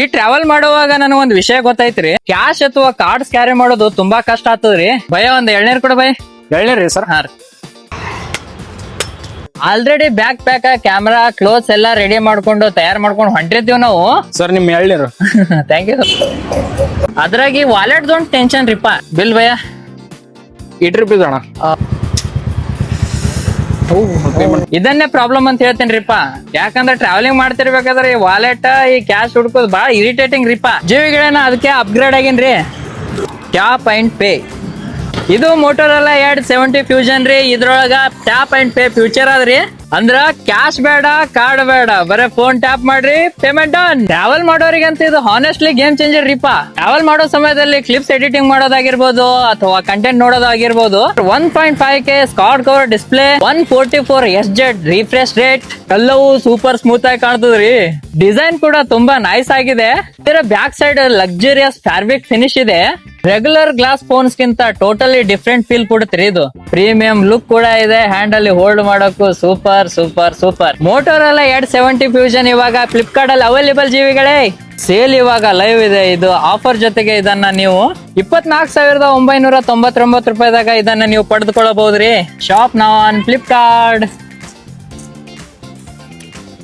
ಈ ಟ್ರಾವೆಲ್ ಮಾಡುವಾಗ ನನಗೊಂದ್ ವಿಷಯ ಗೊತ್ತೈತ್ರಿ. ಕ್ಯಾಶ್ ಅಥವಾ ಕಾರ್ಡ್ಸ್ ಕ್ಯಾರಿ ಮಾಡೋದು ತುಂಬಾ ಕಷ್ಟ ಆಗ್ತದ್ರಿ. ಭಯ ಒಂದ್ ಎಳ್ನೀರ್ ಕೊಡ ಭಯ. ಎಳ್ನೀರಿ ಸರ್? ಹಾ ರೀ. Already bag pack camera clothes ಎಲ್ಲಾ ರೆಡಿ ಮಾಡ್ಕೊಂಡು ತಯಾರ್ ಮಾಡ್ಕೊಂಡು ಹೊಂಟಿರ್ತೀವಿ ನಾವು. ಸರ್ ನಿಮ್ ಎಳ್ನೀರು. Thank you. ಅದ್ರಾಗಿ ವಾಲೆಟ್ ದೊಂದ್ ಟೆನ್ಷನ್ ರೀಪಾ. ಬಿಲ್ ಭಯ ₹8 ಅಣ್ಣ. ಇದನ್ನೇ ಪ್ರಾಬ್ಲಮ್ ಅಂತ ಹೇಳ್ತೇನ್ರಿಪ್ಪ. ಯಾಕಂದ್ರೆ ಟ್ರಾವೆಲಿಂಗ್ ಮಾಡ್ತಿರ್ಬೇಕಾದ್ರೆ ಈ ವಾಲೆಟ್ ಈ ಕ್ಯಾಶ್ ಹುಡ್ಕೋದು ಬಹಳ ಇರಿಟೇಟಿಂಗ್ ರೀಪಾ. ಜೀವಿಗಳೇನ ಅದಕ್ಕೆ ಅಪ್ಗ್ರೇಡ್ ಆಗೇನ್ರಿ. Tap and pay. ಇದು ಮೋಟೋರೋಲಾ 270 ಫ್ಯೂಷನ್ ರೀ. ಇದ್ರೊಳಗ ಟ್ಯಾಪ್ ಅಂಡ್ ಪೇ ಫ್ಯೂಚರ್ ಅದ್ರಿ. ಅಂದ್ರ ಕ್ಯಾಶ್ ಬೇಡ, ಕಾರ್ಡ್ ಬೇಡ, ಬರೇ ಫೋನ್ ಟ್ಯಾಪ್ ಮಾಡ್ರಿ, ಪೇಮೆಂಟ್ ಡನ್. ಟ್ರಾವೆಲ್ ಮಾಡೋರಿಗಂತ ಇದು ಹಾನೆಸ್ಟ್ಲಿ ಗೇಮ್ ಚೇಂಜರ್ ರೀಪಾ. ಟ್ರಾವೆಲ್ ಮಾಡೋ ಸಮಯದಲ್ಲಿ ಕ್ಲಿಪ್ಸ್ ಎಡಿಟಿಂಗ್ ಮಾಡೋದಾಗಿರ್ಬೋದು ಅಥವಾ ಕಂಟೆಂಟ್ ನೋಡೋದಾಗಿರ್ಬೋದು. 1.5K quad cover display, 144 SZ refresh rate, ಎಲ್ಲವೂ ಸೂಪರ್ ಸ್ಮೂತ್ ಆಗಿ ಕಾಣ್ತದ್ರಿ. ಡಿಸೈನ್ ಕೂಡ ತುಂಬಾ ನೈಸ್ ಆಗಿದೆ. ಇದರ back side luxurious fabric finish ಇದೆ. ರೆಗ್ಯುಲರ್ ಗ್ಲಾಸ್ ಫೋನ್ಸ್ ಗಿಂತ ಟೋಟಲಿ ಡಿಫ್ರೆಂಟ್ ಫೀಲ್ ಕೊಡುತ್ತೆ ಇದು. ಪ್ರೀಮಿಯಂ ಲುಕ್ ಕೂಡ ಇದೆ. ಹ್ಯಾಂಡ್ ಅಲ್ಲಿ ಹೋಲ್ಡ್ ಮಾಡೋಕು super super super. Motorola 270 fusion ಇವಾಗ ಫ್ಲಿಪ್ಕಾರ್ಟ್ ಅಲ್ಲಿ ಅವೈಲೇಬಲ್ ಜೀವಿಗಳೇ. ಸೇಲ್ ಇವಾಗ ಲೈವ್ ಇದೆ. ಇದು ಆಫರ್ ಜೊತೆಗೆ ಇದನ್ನ ನೀವು 24,999 ರೂಪಾಯಿದಾಗ ಇದನ್ನ ನೀವು ಪಡೆದುಕೊಳ್ಳಬಹುದ್ರಿ. ಶಾಪ್ ನಾವ್ ಆನ್ ಫ್ಲಿಪ್ಕಾರ್ಟ್.